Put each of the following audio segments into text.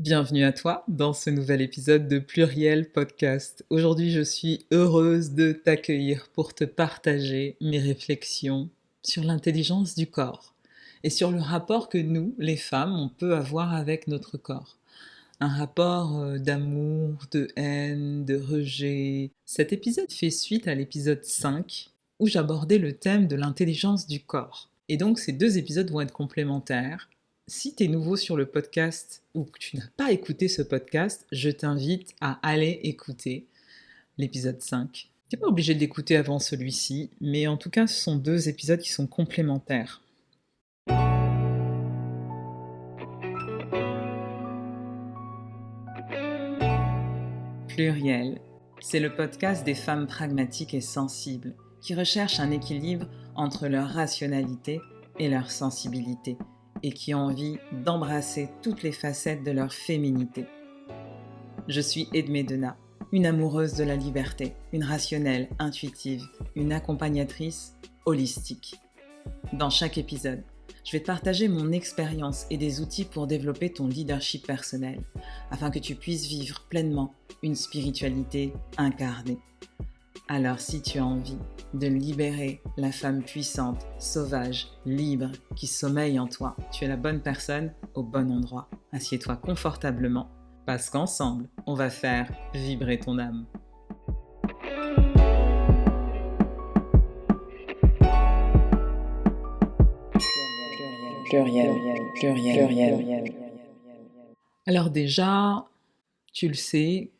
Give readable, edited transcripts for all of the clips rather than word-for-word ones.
Bienvenue à toi dans ce nouvel épisode de Pluriel Podcast. Aujourd'hui, je suis heureuse de t'accueillir pour te partager mes réflexions sur l'intelligence du corps et sur le rapport que nous, les femmes, on peut avoir avec notre corps. Un rapport d'amour, de haine, de rejet. Cet épisode fait suite à l'épisode 5 où j'abordais le thème de l'intelligence du corps. Et donc ces deux épisodes vont être complémentaires. Si tu es nouveau sur le podcast ou que tu n'as pas écouté ce podcast, je t'invite à aller écouter l'épisode 5. Tu n'es pas obligé de l'écouter avant celui-ci, mais en tout cas, ce sont deux épisodes qui sont complémentaires. Pluriel, c'est le podcast des femmes pragmatiques et sensibles qui recherchent un équilibre entre leur rationalité et leur sensibilité et qui ont envie d'embrasser toutes les facettes de leur féminité. Je suis Edmé Dena, une amoureuse de la liberté, une rationnelle, intuitive, une accompagnatrice holistique. Dans chaque épisode, je vais te partager mon expérience et des outils pour développer ton leadership personnel, afin que tu puisses vivre pleinement une spiritualité incarnée. Alors si tu as envie de libérer la femme puissante, sauvage, libre, qui sommeille en toi, tu es la bonne personne au bon endroit. Assieds-toi confortablement, parce qu'ensemble, on va faire vibrer ton âme. Pluriel. Alors déjà, tu le sais,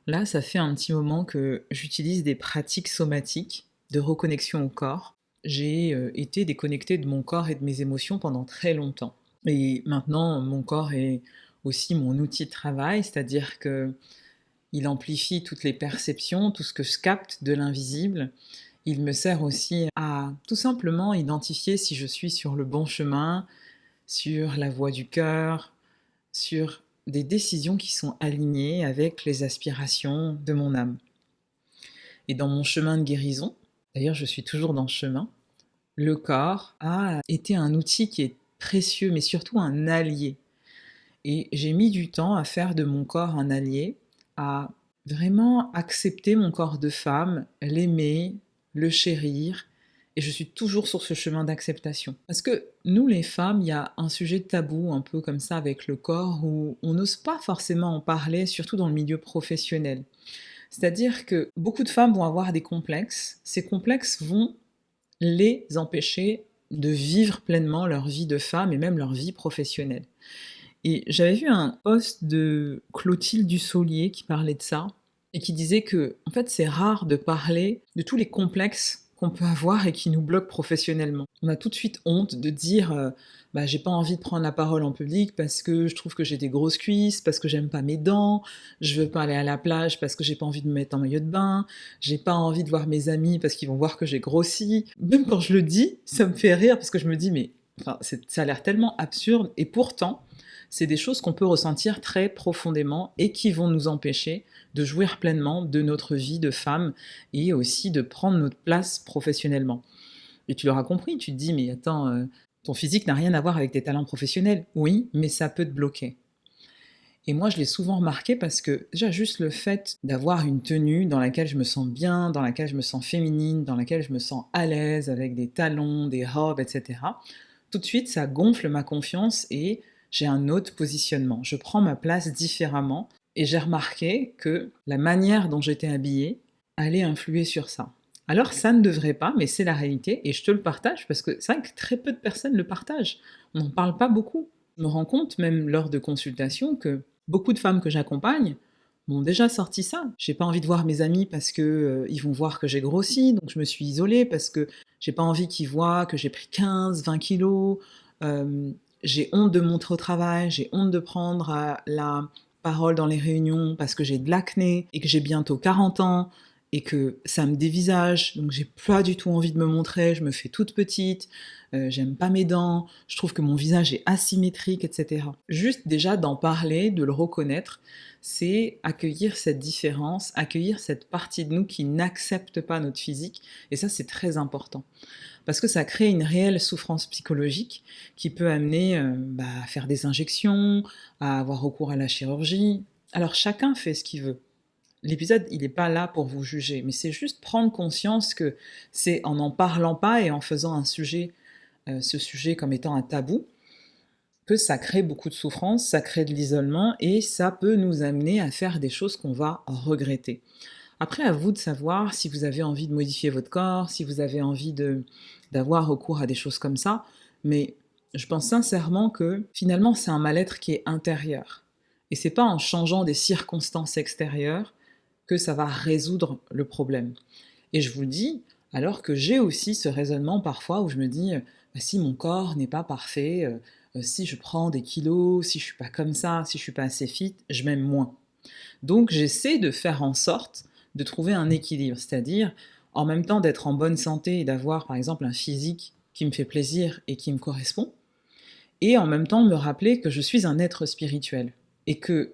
là, ça fait un petit moment que j'utilise des pratiques somatiques de reconnexion au corps. J'ai été déconnectée de mon corps et de mes émotions pendant très longtemps. Et maintenant, mon corps est aussi mon outil de travail, c'est-à-dire que il amplifie toutes les perceptions, tout ce que je capte de l'invisible. Il me sert aussi à tout simplement identifier si je suis sur le bon chemin, sur la voie du cœur, sur des décisions qui sont alignées avec les aspirations de mon âme. Et dans mon chemin de guérison, d'ailleurs je suis toujours dans ce chemin, le corps a été un outil qui est précieux, mais surtout un allié. Et j'ai mis du temps à faire de mon corps un allié, à vraiment accepter mon corps de femme, l'aimer, le chérir, et je suis toujours sur ce chemin d'acceptation. Parce que nous les femmes, il y a un sujet tabou un peu comme ça avec le corps où on n'ose pas forcément en parler, surtout dans le milieu professionnel. C'est-à-dire que beaucoup de femmes vont avoir des complexes, ces complexes vont les empêcher de vivre pleinement leur vie de femme et même leur vie professionnelle. Et j'avais vu un post de Clotilde Dussolier qui parlait de ça et qui disait que en fait c'est rare de parler de tous les complexes qu'on peut avoir et qui nous bloquent professionnellement. On a tout de suite honte de dire bah, j'ai pas envie de prendre la parole en public parce que je trouve que j'ai des grosses cuisses, parce que j'aime pas mes dents, je veux pas aller à la plage parce que j'ai pas envie de me mettre en maillot de bain, j'ai pas envie de voir mes amis parce qu'ils vont voir que j'ai grossi. Même quand je le dis, ça me fait rire parce que je me dis mais enfin, ça a l'air tellement absurde et pourtant c'est des choses qu'on peut ressentir très profondément et qui vont nous empêcher de jouir pleinement de notre vie de femme et aussi de prendre notre place professionnellement. Et tu l'auras compris, tu te dis, mais attends, ton physique n'a rien à voir avec tes talents professionnels. Oui, mais ça peut te bloquer. Et moi, je l'ai souvent remarqué parce que déjà juste le fait d'avoir une tenue dans laquelle je me sens bien, dans laquelle je me sens féminine, dans laquelle je me sens à l'aise, avec des talons, des robes, etc., tout de suite, ça gonfle ma confiance et j'ai un autre positionnement. Je prends ma place différemment et j'ai remarqué que la manière dont j'étais habillée allait influer sur ça. Alors ça ne devrait pas, mais c'est la réalité et je te le partage parce que c'est vrai que très peu de personnes le partagent. On n'en parle pas beaucoup. Je me rends compte, même lors de consultations, que beaucoup de femmes que j'accompagne m'ont déjà sorti ça. J'ai pas envie de voir mes amis parce que ils vont voir que j'ai grossi, donc je me suis isolée parce que j'ai pas envie qu'ils voient que j'ai pris 15, 20 kilos. J'ai honte de montrer au travail, j'ai honte de prendre la parole dans les réunions parce que j'ai de l'acné et que j'ai bientôt 40 ans et que ça me dévisage, donc j'ai pas du tout envie de me montrer, je me fais toute petite, j'aime pas mes dents, je trouve que mon visage est asymétrique, etc. Juste déjà d'en parler, de le reconnaître, c'est accueillir cette différence, accueillir cette partie de nous qui n'accepte pas notre physique, et ça c'est très important. Parce que ça crée une réelle souffrance psychologique qui peut amener à faire des injections, à avoir recours à la chirurgie. Alors chacun fait ce qu'il veut. L'épisode, il n'est pas là pour vous juger, mais c'est juste prendre conscience que c'est en n'en parlant pas et en faisant ce sujet comme étant un tabou, que ça crée beaucoup de souffrance, ça crée de l'isolement et ça peut nous amener à faire des choses qu'on va regretter. Après, à vous de savoir si vous avez envie de modifier votre corps, si vous avez envie d'avoir recours à des choses comme ça, mais je pense sincèrement que finalement, c'est un mal-être qui est intérieur. Et c'est pas en changeant des circonstances extérieures que ça va résoudre le problème. Et je vous le dis, alors que j'ai aussi ce raisonnement parfois où je me dis, si mon corps n'est pas parfait, si je prends des kilos, si je suis pas comme ça, si je suis pas assez fit, je m'aime moins. Donc j'essaie de faire en sorte de trouver un équilibre, c'est-à-dire en même temps d'être en bonne santé et d'avoir par exemple un physique qui me fait plaisir et qui me correspond, et en même temps me rappeler que je suis un être spirituel et que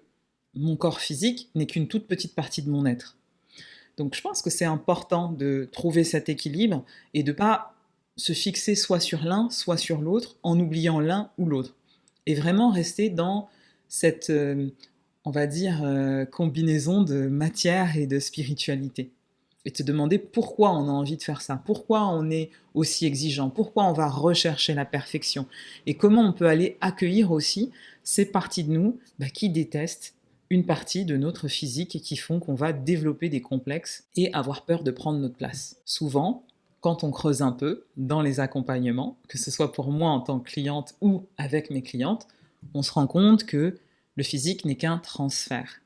mon corps physique n'est qu'une toute petite partie de mon être. Donc je pense que c'est important de trouver cet équilibre et de ne pas se fixer soit sur l'un, soit sur l'autre, en oubliant l'un ou l'autre. Et vraiment rester dans cette, on va dire, combinaison de matière et de spiritualité. Et te demander pourquoi on a envie de faire ça, pourquoi on est aussi exigeant, pourquoi on va rechercher la perfection, et comment on peut aller accueillir aussi ces parties de nous qui détestent une partie de notre physique et qui font qu'on va développer des complexes et avoir peur de prendre notre place. Souvent, quand on creuse un peu dans les accompagnements, que ce soit pour moi en tant que cliente ou avec mes clientes, on se rend compte que le physique n'est qu'un transfert.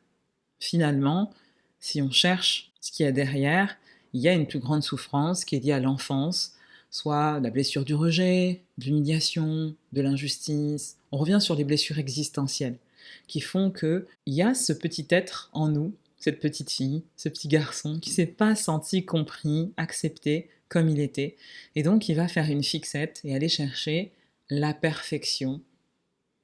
Finalement, si on cherche ce qu'il y a derrière, il y a une plus grande souffrance qui est liée à l'enfance, soit la blessure du rejet, de l'humiliation, de l'injustice. On revient sur les blessures existentielles qui font qu'il y a ce petit être en nous, cette petite fille, ce petit garçon qui ne s'est pas senti compris, accepté comme il était, et donc il va faire une fixette et aller chercher la perfection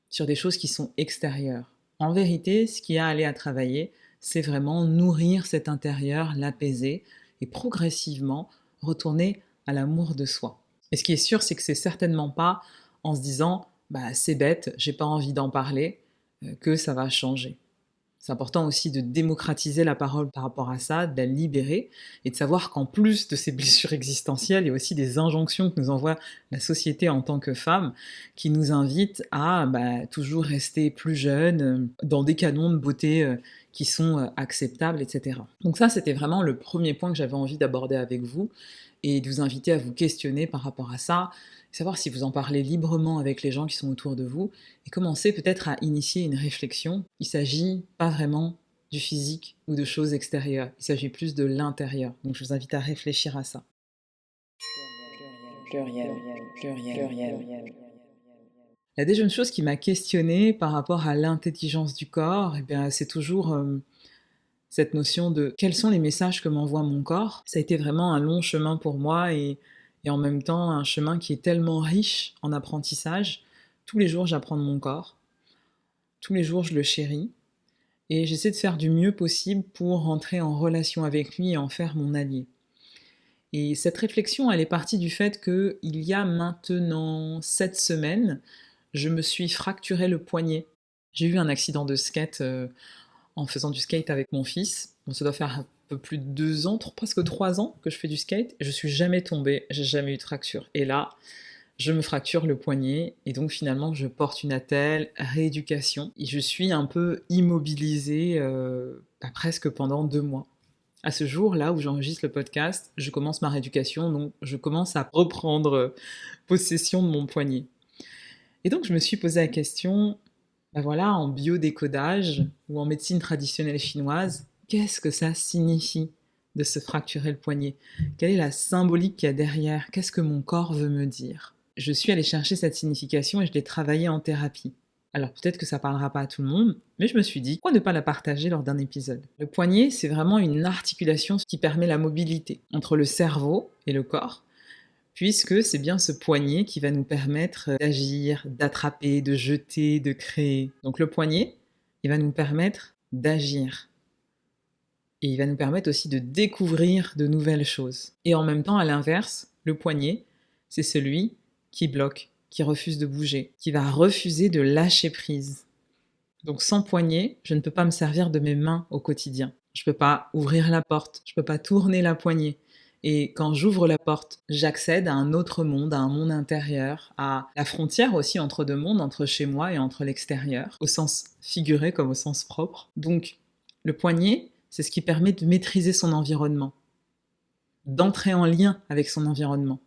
sur des choses qui sont extérieures. En vérité, ce qu'il y a à aller à travailler, c'est vraiment nourrir cet intérieur, l'apaiser et progressivement retourner à l'amour de soi. Et ce qui est sûr, c'est que c'est certainement pas en se disant c'est bête, j'ai pas envie d'en parler, que ça va changer. C'est important aussi de démocratiser la parole par rapport à ça, de la libérer et de savoir qu'en plus de ces blessures existentielles, il y a aussi des injonctions que nous envoie la société en tant que femme qui nous invitent à toujours rester plus jeune, dans des canons de beauté qui sont acceptables, etc. Donc ça, c'était vraiment le premier point que j'avais envie d'aborder avec vous et de vous inviter à vous questionner par rapport à ça, savoir si vous en parlez librement avec les gens qui sont autour de vous, et commencer peut-être à initier une réflexion. Il ne s'agit pas vraiment du physique ou de choses extérieures, il s'agit plus de l'intérieur. Donc je vous invite à réfléchir à ça. La deuxième chose qui m'a questionnée par rapport à l'intelligence du corps, c'est toujours cette notion de quels sont les messages que m'envoie mon corps. Ça a été vraiment un long chemin pour moi et en même temps un chemin qui est tellement riche en apprentissage. Tous les jours, j'apprends de mon corps. Tous les jours, je le chéris. Et j'essaie de faire du mieux possible pour rentrer en relation avec lui et en faire mon allié. Et cette réflexion, elle est partie du fait qu'il y a maintenant 7 semaines, je me suis fracturé le poignet. J'ai eu un accident de skate en faisant du skate avec mon fils. Bon, ça doit faire un peu plus de 2 ans, presque 3 ans que je fais du skate. Je suis jamais tombée, j'ai jamais eu de fracture. Et là, je me fracture le poignet et donc finalement je porte une attelle, rééducation. Et je suis un peu immobilisée presque pendant 2 mois. À ce jour, là où j'enregistre le podcast, je commence ma rééducation, donc je commence à reprendre possession de mon poignet. Et donc je me suis posé la question, en biodécodage ou en médecine traditionnelle chinoise, qu'est-ce que ça signifie de se fracturer le poignet? Quelle est la symbolique qu'il y a derrière? Qu'est-ce que mon corps veut me dire? Je suis allée chercher cette signification et je l'ai travaillée en thérapie. Alors peut-être que ça parlera pas à tout le monde, mais je me suis dit, pourquoi ne pas la partager lors d'un épisode? Le poignet, c'est vraiment une articulation qui permet la mobilité entre le cerveau et le corps, puisque c'est bien ce poignet qui va nous permettre d'agir, d'attraper, de jeter, de créer. Donc le poignet, il va nous permettre d'agir. Et il va nous permettre aussi de découvrir de nouvelles choses. Et en même temps, à l'inverse, le poignet, c'est celui qui bloque, qui refuse de bouger, qui va refuser de lâcher prise. Donc sans poignet, je ne peux pas me servir de mes mains au quotidien. Je ne peux pas ouvrir la porte, je ne peux pas tourner la poignée. Et quand j'ouvre la porte, j'accède à un autre monde, à un monde intérieur, à la frontière aussi entre deux mondes, entre chez moi et entre l'extérieur, au sens figuré comme au sens propre. Donc le poignet, c'est ce qui permet de maîtriser son environnement, d'entrer en lien avec son environnement.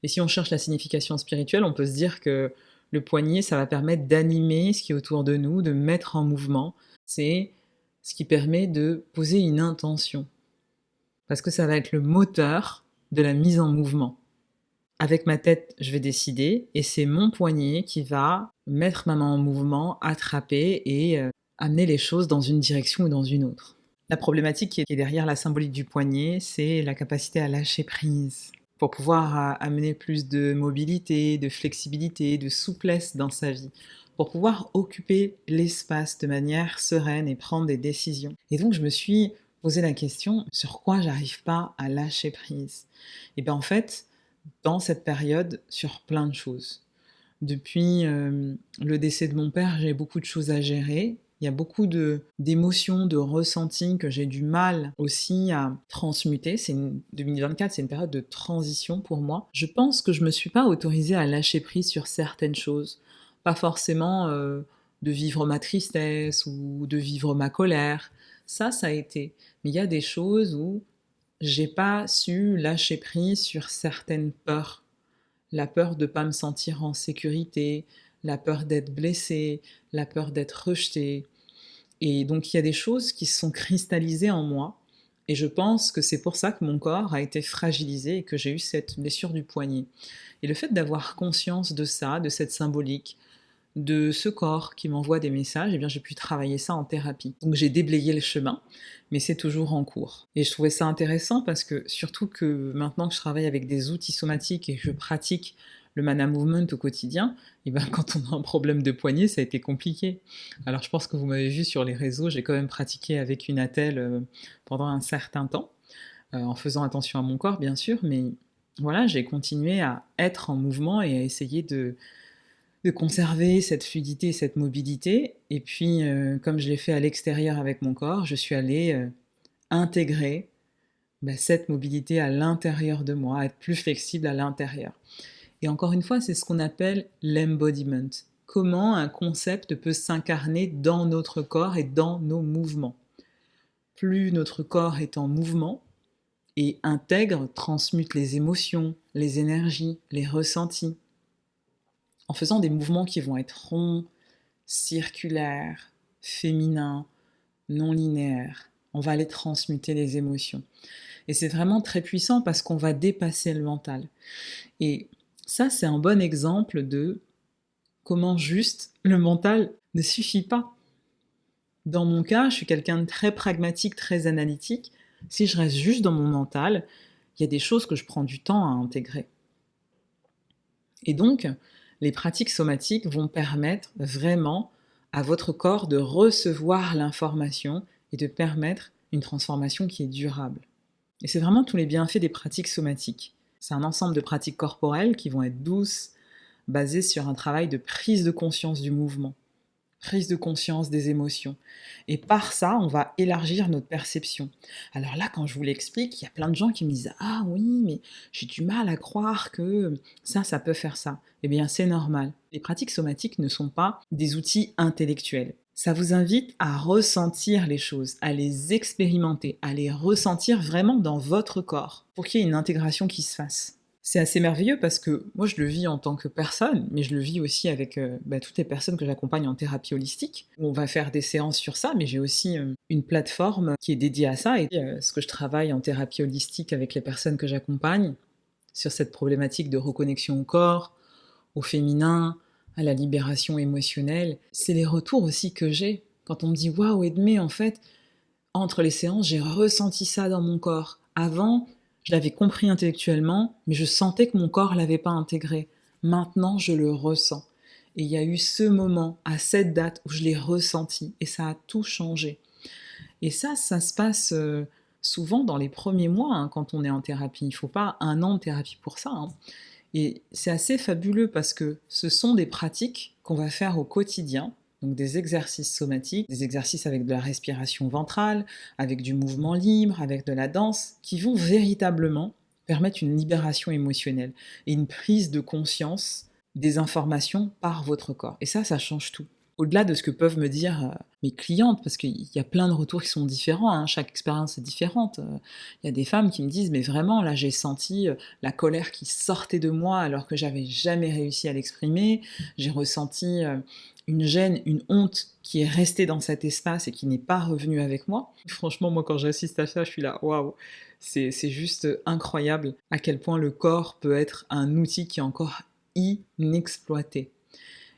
Et si on cherche la signification spirituelle, on peut se dire que le poignet, ça va permettre d'animer ce qui est autour de nous, de mettre en mouvement. C'est ce qui permet de poser une intention. Parce que ça va être le moteur de la mise en mouvement. Avec ma tête, je vais décider, et c'est mon poignet qui va mettre ma main en mouvement, attraper et amener les choses dans une direction ou dans une autre. La problématique qui est derrière la symbolique du poignet, c'est la capacité à lâcher prise pour pouvoir amener plus de mobilité, de flexibilité, de souplesse dans sa vie, pour pouvoir occuper l'espace de manière sereine et prendre des décisions. Et donc je me suis posé la question, sur quoi j'arrive pas à lâcher prise? Et bien en fait, dans cette période, sur plein de choses. Depuis le décès de mon père, j'ai beaucoup de choses à gérer. Il y a beaucoup d'émotions, de ressentis que j'ai du mal aussi à transmuter. 2024, c'est une période de transition pour moi. Je pense que je me suis pas autorisée à lâcher prise sur certaines choses. Pas forcément de vivre ma tristesse ou de vivre ma colère. Ça a été. Mais il y a des choses où j'ai pas su lâcher prise sur certaines peurs. La peur de ne pas me sentir en sécurité, la peur d'être blessée, la peur d'être rejetée. Et donc il y a des choses qui se sont cristallisées en moi, et je pense que c'est pour ça que mon corps a été fragilisé et que j'ai eu cette blessure du poignet. Et le fait d'avoir conscience de ça, de cette symbolique, de ce corps qui m'envoie des messages, eh bien j'ai pu travailler ça en thérapie. Donc j'ai déblayé le chemin, mais c'est toujours en cours. Et je trouvais ça intéressant parce que, surtout que maintenant que je travaille avec des outils somatiques et que je pratique le mana movement au quotidien, et ben quand on a un problème de poignet, ça a été compliqué. Alors je pense que vous m'avez vu sur les réseaux, j'ai quand même pratiqué avec une attelle pendant un certain temps, en faisant attention à mon corps bien sûr, mais voilà, j'ai continué à être en mouvement et à essayer de conserver cette fluidité et cette mobilité. Et puis, comme je l'ai fait à l'extérieur avec mon corps, je suis allée intégrer cette mobilité à l'intérieur de moi, être plus flexible à l'intérieur. Et encore une fois, c'est ce qu'on appelle l'embodiment. Comment un concept peut s'incarner dans notre corps et dans nos mouvements. Plus notre corps est en mouvement et intègre, transmute les émotions, les énergies, les ressentis, en faisant des mouvements qui vont être ronds, circulaires, féminins, non linéaires. On va aller transmuter les émotions. Et c'est vraiment très puissant parce qu'on va dépasser le mental. Et ça, c'est un bon exemple de comment juste le mental ne suffit pas. Dans mon cas, je suis quelqu'un de très pragmatique, très analytique. Si je reste juste dans mon mental, il y a des choses que je prends du temps à intégrer. Et donc, les pratiques somatiques vont permettre vraiment à votre corps de recevoir l'information et de permettre une transformation qui est durable. Et c'est vraiment tous les bienfaits des pratiques somatiques. C'est un ensemble de pratiques corporelles qui vont être douces, basées sur un travail de prise de conscience du mouvement, prise de conscience des émotions. Et par ça, on va élargir notre perception. Alors là, quand je vous l'explique, il y a plein de gens qui me disent « Ah oui, mais j'ai du mal à croire que ça peut faire ça. » Eh bien, c'est normal. Les pratiques somatiques ne sont pas des outils intellectuels. Ça vous invite à ressentir les choses, à les expérimenter, à les ressentir vraiment dans votre corps, pour qu'il y ait une intégration qui se fasse. C'est assez merveilleux parce que moi je le vis en tant que personne, mais je le vis aussi avec toutes les personnes que j'accompagne en thérapie holistique, où on va faire des séances sur ça, mais j'ai aussi une plateforme qui est dédiée à ça, et ce que je travaille en thérapie holistique avec les personnes que j'accompagne, sur cette problématique de reconnexion au corps, au féminin, à la libération émotionnelle, c'est les retours aussi que j'ai. Quand on me dit waouh, Edmé, en fait, entre les séances, j'ai ressenti ça dans mon corps. Avant, je l'avais compris intellectuellement, mais je sentais que mon corps l'avait pas intégré. Maintenant, je le ressens. Et il y a eu ce moment, à cette date, où je l'ai ressenti, et ça a tout changé. Et ça se passe souvent dans les premiers mois, hein, quand on est en thérapie. Il ne faut pas un an de thérapie pour ça, hein. Et c'est assez fabuleux parce que ce sont des pratiques qu'on va faire au quotidien, donc des exercices somatiques, des exercices avec de la respiration ventrale, avec du mouvement libre, avec de la danse, qui vont véritablement permettre une libération émotionnelle et une prise de conscience des informations par votre corps. Et ça change tout. Au-delà de ce que peuvent me dire mes clientes, parce qu'il y a plein de retours qui sont différents, hein, chaque expérience est différente. Il y a des femmes qui me disent, mais vraiment, là, j'ai senti la colère qui sortait de moi alors que j'avais jamais réussi à l'exprimer. J'ai ressenti une gêne, une honte qui est restée dans cet espace et qui n'est pas revenue avec moi. Franchement, moi, quand j'assiste à ça, je suis là, waouh, c'est juste incroyable à quel point le corps peut être un outil qui est encore inexploité.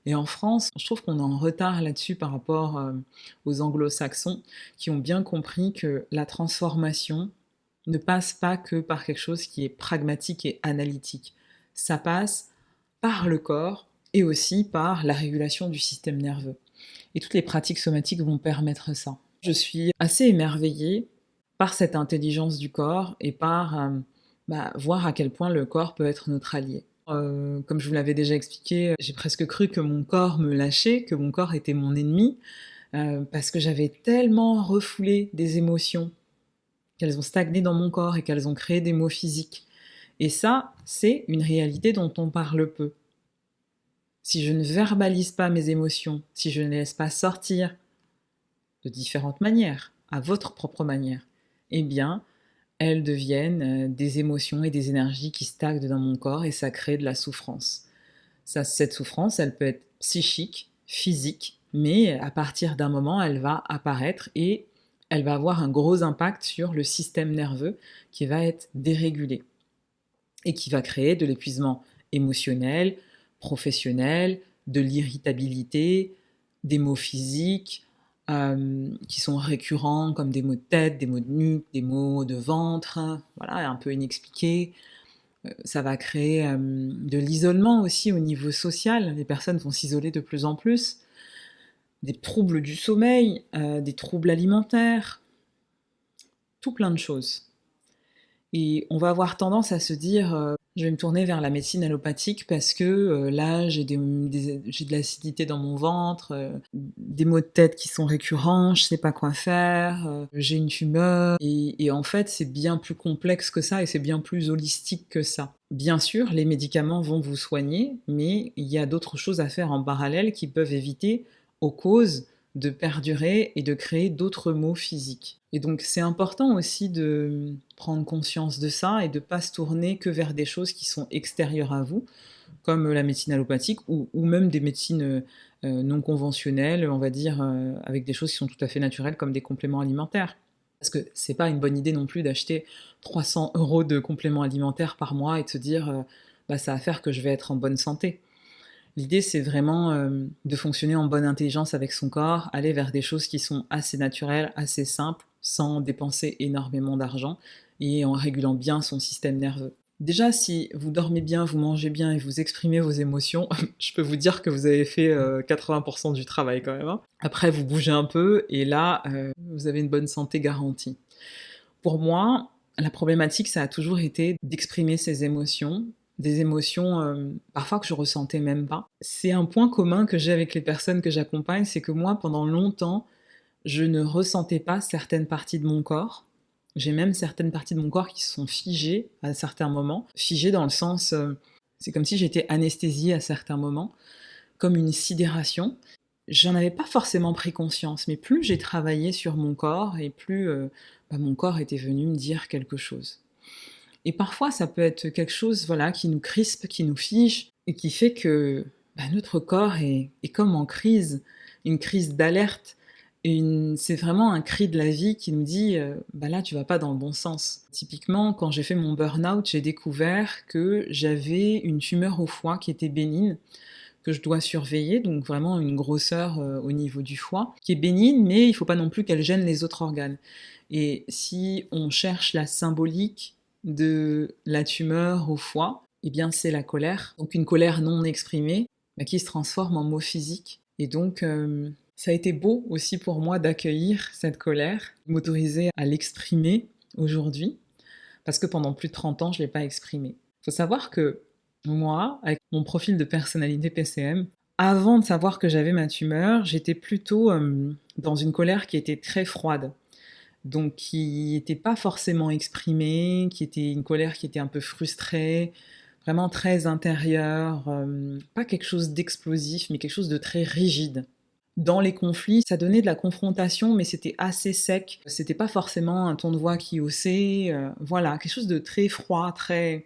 Et en France, je trouve qu'on est en retard là-dessus par rapport aux anglo-saxons qui ont bien compris que la transformation ne passe pas que par quelque chose qui est pragmatique et analytique. Ça passe par le corps et aussi par la régulation du système nerveux. Et toutes les pratiques somatiques vont permettre ça. Je suis assez émerveillée par cette intelligence du corps et par voir à quel point le corps peut être notre allié. Comme je vous l'avais déjà expliqué, j'ai presque cru que mon corps me lâchait, que mon corps était mon ennemi, parce que j'avais tellement refoulé des émotions, qu'elles ont stagné dans mon corps et qu'elles ont créé des maux physiques. Et ça, c'est une réalité dont on parle peu. Si je ne verbalise pas mes émotions, si je ne les laisse pas sortir de différentes manières, à votre propre manière, eh bien, elles deviennent des émotions et des énergies qui stagnent dans mon corps et ça crée de la souffrance. Cette souffrance, elle peut être psychique, physique, mais à partir d'un moment, elle va apparaître et elle va avoir un gros impact sur le système nerveux qui va être dérégulé et qui va créer de l'épuisement émotionnel, professionnel, de l'irritabilité, des maux physiques, qui sont récurrents comme des maux de tête, des maux de nuque, des maux de ventre, voilà, un peu inexpliqués. Ça va créer de l'isolement aussi au niveau social. Les personnes vont s'isoler de plus en plus. Des troubles du sommeil, des troubles alimentaires, tout plein de choses. Et on va avoir tendance à se dire je vais me tourner vers la médecine allopathique parce que là j'ai de l'acidité dans mon ventre, des maux de tête qui sont récurrents, je sais pas quoi faire, j'ai une tumeur. Et en fait c'est bien plus complexe que ça et c'est bien plus holistique que ça. Bien sûr, les médicaments vont vous soigner, mais il y a d'autres choses à faire en parallèle qui peuvent éviter aux causes de perdurer et de créer d'autres maux physiques. Et donc c'est important aussi de prendre conscience de ça et de ne pas se tourner que vers des choses qui sont extérieures à vous, comme la médecine allopathique ou même des médecines non conventionnelles, on va dire, avec des choses qui sont tout à fait naturelles comme des compléments alimentaires. Parce que c'est pas une bonne idée non plus d'acheter 300 € de compléments alimentaires par mois et de se dire ça va faire que je vais être en bonne santé. L'idée, c'est vraiment de fonctionner en bonne intelligence avec son corps, aller vers des choses qui sont assez naturelles, assez simples, sans dépenser énormément d'argent et en régulant bien son système nerveux. Déjà, si vous dormez bien, vous mangez bien et vous exprimez vos émotions, je peux vous dire que vous avez fait 80% du travail quand même, hein. Après, vous bougez un peu et là, vous avez une bonne santé garantie. Pour moi, la problématique, ça a toujours été d'exprimer ses émotions, des émotions parfois que je ressentais même pas. C'est un point commun que j'ai avec les personnes que j'accompagne, c'est que moi, pendant longtemps, je ne ressentais pas certaines parties de mon corps. J'ai même certaines parties de mon corps qui se sont figées à certains moments. Figées dans le sens, c'est comme si j'étais anesthésiée à certains moments, comme une sidération. J'en avais pas forcément pris conscience, mais plus j'ai travaillé sur mon corps et plus mon corps était venu me dire quelque chose. Et parfois, ça peut être quelque chose qui nous crispe, qui nous fige, et qui fait que notre corps est comme en crise, une crise d'alerte. C'est vraiment un cri de la vie qui nous dit là, tu vas pas dans le bon sens. Typiquement, quand j'ai fait mon burn-out, j'ai découvert que j'avais une tumeur au foie qui était bénigne, que je dois surveiller, donc vraiment une grosseur au niveau du foie, qui est bénigne, mais il ne faut pas non plus qu'elle gêne les autres organes. Et si on cherche la symbolique de la tumeur au foie, eh bien c'est la colère, donc une colère non exprimée, qui se transforme en mot physique. Et donc ça a été beau aussi pour moi d'accueillir cette colère, m'autoriser à l'exprimer aujourd'hui, parce que pendant plus de 30 ans, je ne l'ai pas exprimée. Il faut savoir que moi, avec mon profil de personnalité PCM, avant de savoir que j'avais ma tumeur, j'étais plutôt dans une colère qui était très froide. Donc qui n'était pas forcément exprimée, qui était une colère qui était un peu frustrée, vraiment très intérieure, pas quelque chose d'explosif, mais quelque chose de très rigide. Dans les conflits, ça donnait de la confrontation, mais c'était assez sec. C'était pas forcément un ton de voix qui haussait, voilà, quelque chose de très froid, très,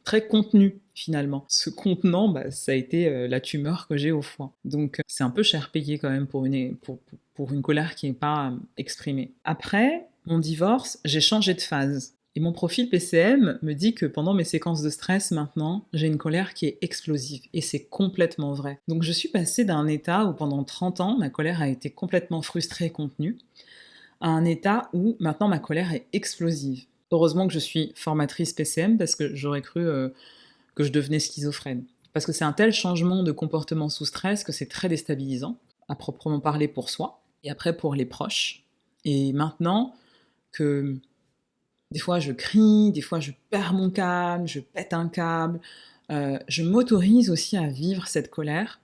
très contenu finalement. Ce contenant, ça a été la tumeur que j'ai au foie. Donc c'est un peu cher payé quand même pour une colère qui n'est pas exprimée. Après mon divorce, j'ai changé de phase. Et mon profil PCM me dit que pendant mes séquences de stress maintenant, j'ai une colère qui est explosive. Et c'est complètement vrai. Donc je suis passée d'un état où pendant 30 ans, ma colère a été complètement frustrée et contenue, à un état où maintenant ma colère est explosive. Heureusement que je suis formatrice PCM parce que j'aurais cru que je devenais schizophrène. Parce que c'est un tel changement de comportement sous stress que c'est très déstabilisant, à proprement parler pour soi, et après pour les proches. Et maintenant que des fois je crie, des fois je perds mon calme, je pète un câble, je m'autorise aussi à vivre cette colère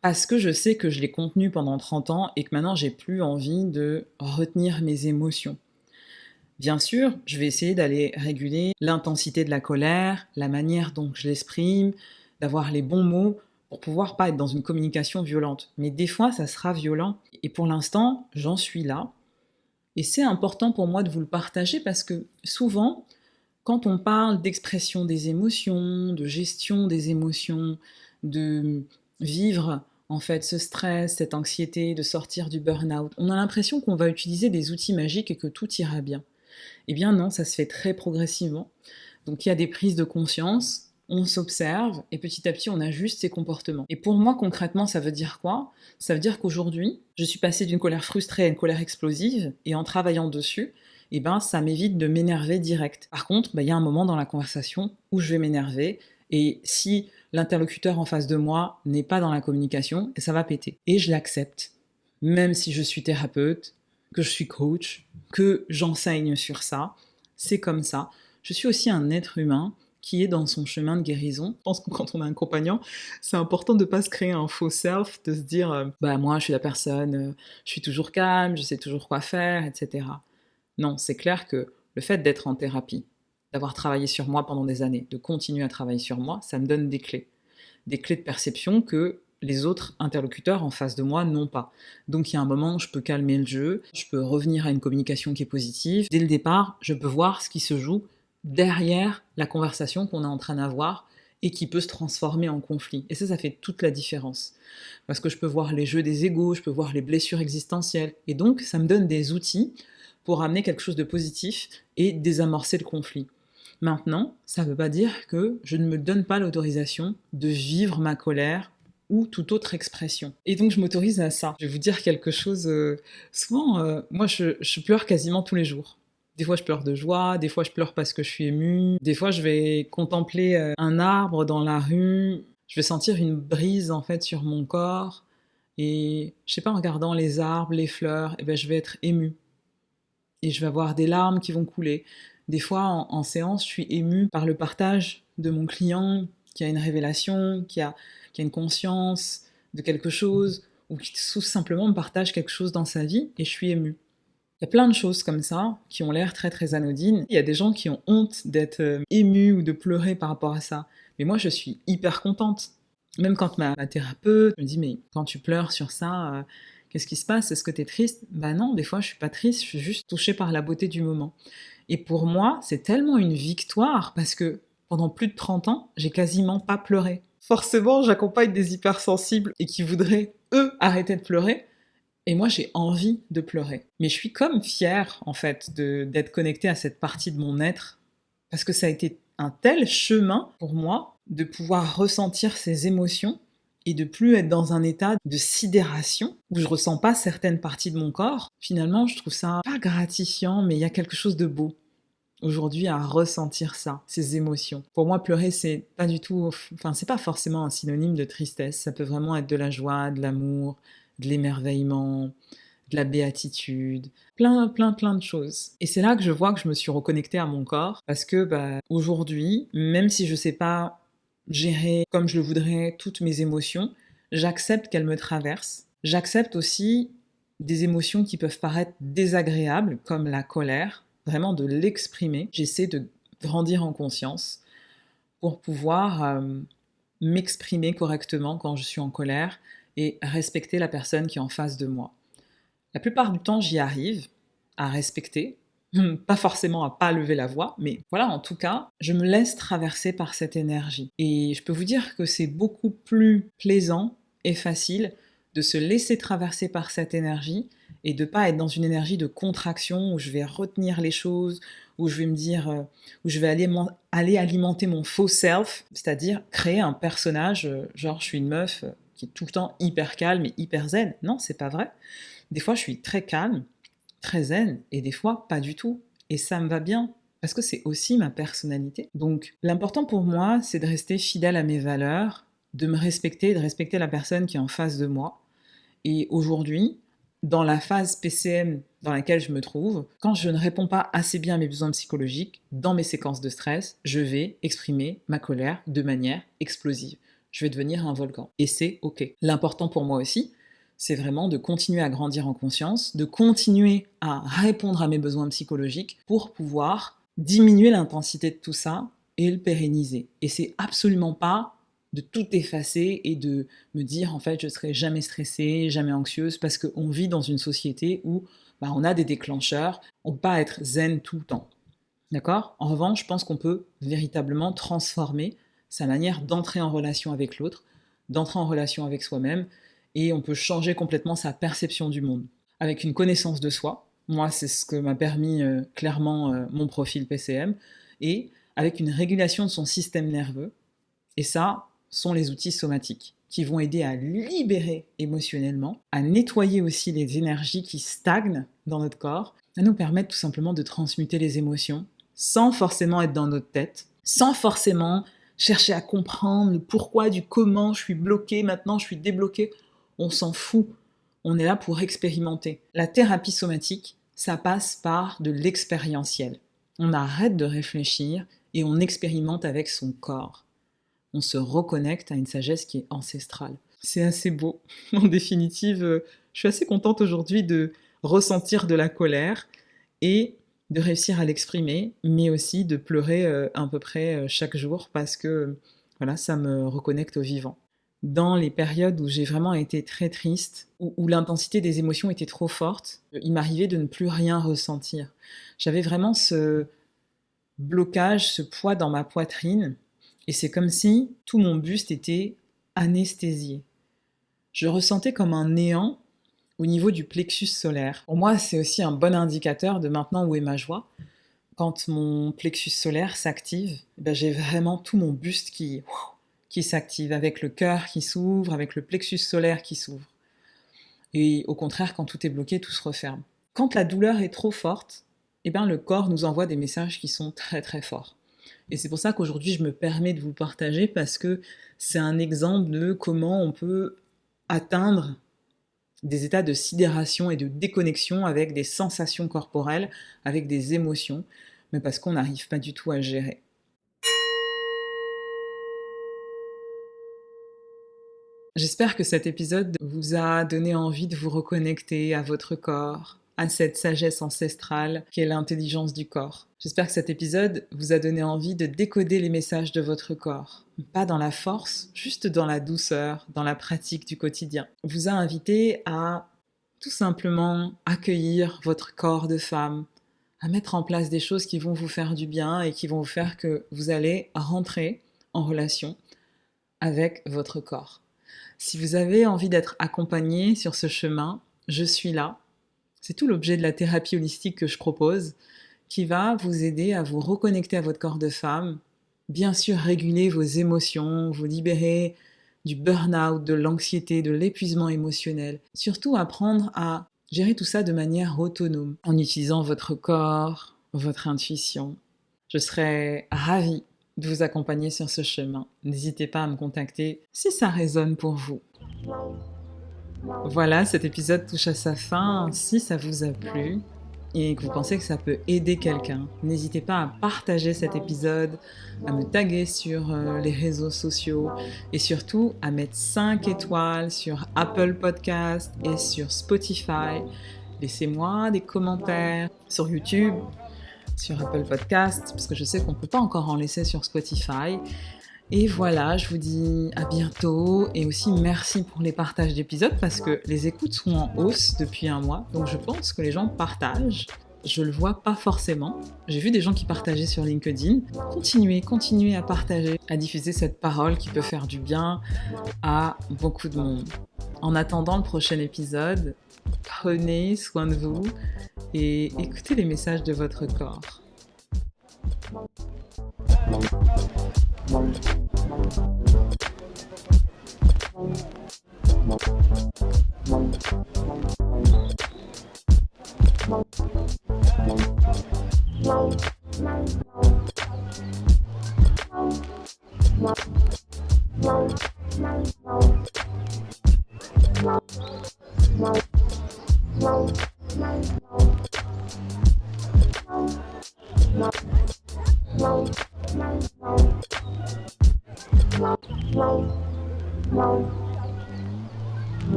parce que je sais que je l'ai contenue pendant 30 ans et que maintenant j'ai plus envie de retenir mes émotions. Bien sûr, je vais essayer d'aller réguler l'intensité de la colère, la manière dont je l'exprime, d'avoir les bons mots pour pouvoir pas être dans une communication violente. Mais des fois, ça sera violent. Et pour l'instant, j'en suis là. Et c'est important pour moi de vous le partager parce que souvent, quand on parle d'expression des émotions, de gestion des émotions, de vivre en fait ce stress, cette anxiété, de sortir du burn-out, on a l'impression qu'on va utiliser des outils magiques et que tout ira bien. Eh bien non, ça se fait très progressivement. Donc il y a des prises de conscience, on s'observe et petit à petit on ajuste ses comportements. Et pour moi concrètement ça veut dire quoi? Ça veut dire qu'aujourd'hui je suis passée d'une colère frustrée à une colère explosive et en travaillant dessus, eh ben, ça m'évite de m'énerver direct. Par contre, il y a un moment dans la conversation où je vais m'énerver et si l'interlocuteur en face de moi n'est pas dans la communication, ça va péter. Et je l'accepte. Même si je suis thérapeute, que je suis coach, que j'enseigne sur ça, c'est comme ça. Je suis aussi un être humain qui est dans son chemin de guérison. Je pense que quand on a un compagnon, c'est important de ne pas se créer un faux self, de se dire moi je suis la personne, je suis toujours calme, je sais toujours quoi faire, etc. Non, c'est clair que le fait d'être en thérapie, d'avoir travaillé sur moi pendant des années, de continuer à travailler sur moi, ça me donne des clés de perception que les autres interlocuteurs en face de moi n'ont pas. Donc il y a un moment où je peux calmer le jeu, je peux revenir à une communication qui est positive. Dès le départ, je peux voir ce qui se joue derrière la conversation qu'on est en train d'avoir et qui peut se transformer en conflit. Et ça fait toute la différence. Parce que je peux voir les jeux des égos, je peux voir les blessures existentielles. Et donc, ça me donne des outils pour amener quelque chose de positif et désamorcer le conflit. Maintenant, ça ne veut pas dire que je ne me donne pas l'autorisation de vivre ma colère ou toute autre expression. Et donc je m'autorise à ça. Je vais vous dire quelque chose, souvent, moi je pleure quasiment tous les jours. Des fois je pleure de joie, des fois je pleure parce que je suis émue, des fois je vais contempler un arbre dans la rue, je vais sentir une brise en fait sur mon corps, et je sais pas, en regardant les arbres, les fleurs, je vais être émue. Et je vais avoir des larmes qui vont couler. Des fois, en séance, je suis émue par le partage de mon client qui a une révélation, qui a une conscience de quelque chose, ou qui tout simplement me partage quelque chose dans sa vie, et je suis émue. Il y a plein de choses comme ça qui ont l'air très très anodines. Il y a des gens qui ont honte d'être émus ou de pleurer par rapport à ça. Mais moi, je suis hyper contente. Même quand ma thérapeute me dit « mais quand tu pleures sur ça, qu'est-ce qui se passe? Est-ce que t'es triste ?» Non, des fois je suis pas triste, je suis juste touchée par la beauté du moment. Et pour moi, c'est tellement une victoire parce que pendant plus de 30 ans, j'ai quasiment pas pleuré. Forcément, j'accompagne des hypersensibles et qui voudraient, eux, arrêter de pleurer. Et moi, j'ai envie de pleurer. Mais je suis comme fière, en fait, d'être connectée à cette partie de mon être parce que ça a été un tel chemin pour moi de pouvoir ressentir ces émotions et de plus être dans un état de sidération où je ressens pas certaines parties de mon corps. Finalement, je trouve ça pas gratifiant, mais il y a quelque chose de beau aujourd'hui à ressentir ça, ces émotions. Pour moi, pleurer, c'est pas du tout, enfin, c'est pas forcément un synonyme de tristesse. Ça peut vraiment être de la joie, de l'amour, de l'émerveillement, de la béatitude, plein de choses. Et c'est là que je vois que je me suis reconnectée à mon corps parce que aujourd'hui, même si je sais pas gérer comme je le voudrais toutes mes émotions, j'accepte qu'elles me traversent. J'accepte aussi des émotions qui peuvent paraître désagréables, comme la colère, vraiment de l'exprimer. J'essaie de grandir en conscience pour pouvoir m'exprimer correctement quand je suis en colère et respecter la personne qui est en face de moi. La plupart du temps, j'y arrive à respecter, pas forcément à pas lever la voix, mais voilà, en tout cas, je me laisse traverser par cette énergie. Et je peux vous dire que c'est beaucoup plus plaisant et facile de se laisser traverser par cette énergie et de pas être dans une énergie de contraction où je vais retenir les choses, où je vais me dire, où je vais aller alimenter mon faux self, c'est-à-dire créer un personnage, genre je suis une meuf qui est tout le temps hyper calme et hyper zen. Non, c'est pas vrai. Des fois, je suis très calme, très zen, et des fois, pas du tout. Et ça me va bien, parce que c'est aussi ma personnalité. Donc, l'important pour moi, c'est de rester fidèle à mes valeurs, de me respecter, de respecter la personne qui est en face de moi. Et aujourd'hui, dans la phase PCM dans laquelle je me trouve, quand je ne réponds pas assez bien à mes besoins psychologiques, dans mes séquences de stress, je vais exprimer ma colère de manière explosive. Je vais devenir un volcan. Et c'est OK. L'important pour moi aussi, c'est vraiment de continuer à grandir en conscience, de continuer à répondre à mes besoins psychologiques pour pouvoir diminuer l'intensité de tout ça et le pérenniser. Et c'est absolument pas de tout effacer et de me dire en fait je serai jamais stressée, jamais anxieuse, parce qu'on vit dans une société où on a des déclencheurs, on ne peut pas être zen tout le temps. D'accord ? En revanche, je pense qu'on peut véritablement transformer sa manière d'entrer en relation avec l'autre, d'entrer en relation avec soi-même, et on peut changer complètement sa perception du monde. Avec une connaissance de soi, moi c'est ce que m'a permis clairement mon profil PCM, et avec une régulation de son système nerveux, et ça sont les outils somatiques, qui vont aider à libérer émotionnellement, à nettoyer aussi les énergies qui stagnent dans notre corps, à nous permettre tout simplement de transmuter les émotions, sans forcément être dans notre tête, sans forcément chercher à comprendre le pourquoi du comment je suis bloqué, maintenant je suis débloqué. On s'en fout. On est là pour expérimenter. La thérapie somatique, ça passe par de l'expérientiel. On arrête de réfléchir et on expérimente avec son corps. On se reconnecte à une sagesse qui est ancestrale. C'est assez beau. En définitive, je suis assez contente aujourd'hui de ressentir de la colère et de réussir à l'exprimer, mais aussi de pleurer à peu près chaque jour parce que voilà, ça me reconnecte au vivant. Dans les périodes où j'ai vraiment été très triste, où l'intensité des émotions était trop forte, il m'arrivait de ne plus rien ressentir. J'avais vraiment ce blocage, ce poids dans ma poitrine, et c'est comme si tout mon buste était anesthésié. Je ressentais comme un néant au niveau du plexus solaire. Pour moi, c'est aussi un bon indicateur de maintenant où est ma joie. Quand mon plexus solaire s'active, j'ai vraiment tout mon buste qui s'active, avec le cœur qui s'ouvre, avec le plexus solaire qui s'ouvre. Et au contraire, quand tout est bloqué, tout se referme. Quand la douleur est trop forte, le corps nous envoie des messages qui sont très très forts. Et c'est pour ça qu'aujourd'hui, je me permets de vous le partager parce que c'est un exemple de comment on peut atteindre des états de sidération et de déconnexion avec des sensations corporelles, avec des émotions, mais parce qu'on n'arrive pas du tout à gérer. J'espère que cet épisode vous a donné envie de vous reconnecter à votre corps, à cette sagesse ancestrale qui est l'intelligence du corps. J'espère que cet épisode vous a donné envie de décoder les messages de votre corps. Pas dans la force, juste dans la douceur, dans la pratique du quotidien. Vous a invité à tout simplement accueillir votre corps de femme, à mettre en place des choses qui vont vous faire du bien et qui vont vous faire que vous allez rentrer en relation avec votre corps. Si vous avez envie d'être accompagné sur ce chemin, je suis là. C'est tout l'objet de la thérapie holistique que je propose, qui va vous aider à vous reconnecter à votre corps de femme, bien sûr réguler vos émotions, vous libérer du burn-out, de l'anxiété, de l'épuisement émotionnel. Surtout apprendre à gérer tout ça de manière autonome, en utilisant votre corps, votre intuition. Je serais ravie de vous accompagner sur ce chemin. N'hésitez pas à me contacter si ça résonne pour vous. Voilà, cet épisode touche à sa fin. Si ça vous a plu et que vous pensez que ça peut aider quelqu'un, n'hésitez pas à partager cet épisode, à me taguer sur les réseaux sociaux et surtout à mettre 5 étoiles sur Apple Podcast et sur Spotify. Laissez-moi des commentaires sur YouTube, sur Apple Podcast, parce que je sais qu'on ne peut pas encore en laisser sur Spotify. Et voilà, je vous dis à bientôt et aussi merci pour les partages d'épisodes parce que les écoutes sont en hausse depuis un mois, donc je pense que les gens partagent. Je le vois pas forcément. J'ai vu des gens qui partageaient sur LinkedIn. Continuez à partager, à diffuser cette parole qui peut faire du bien à beaucoup de monde. En attendant le prochain épisode, prenez soin de vous et écoutez les messages de votre corps.